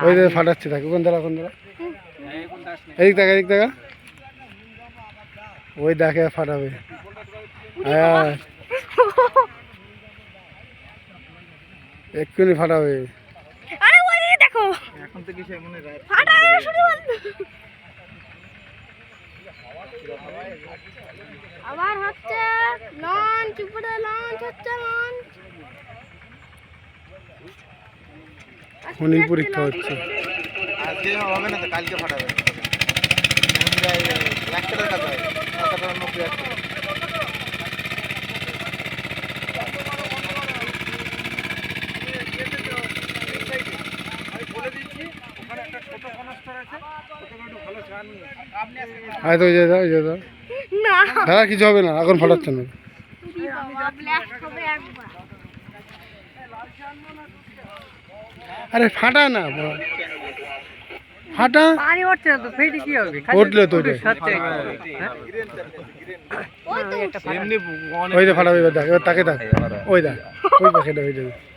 ওই যে ফাটাচ্ছে থাকে কোন দাঁড়া এদিক দেখা এদিক দেখা ওই দেখে ফাটাবে এক্ষুনি ফাটাবে দেখো এখন তো কিছু মনে ফাটাবে শুরু আবার হচ্ছে লঞ্চ উপরে লঞ্চ হচ্ছে লঞ্চ খনির পরীক্ষা হচ্ছে আজকে হবে না তো কালকে ফাটাবে লাখটার কাজ হয় 90 আছে দাদা কিছু হবে না এখন ফাটাচ্ছে না আরে ফাটা না ফাটা পানি উঠছে না তো ফেটে কি হবে উঠলে তো ওই যে ফাটাবে এবার দেখ এবার তাকে দেখ ওই দেখ ওই পাখিটা হয়ে যাবে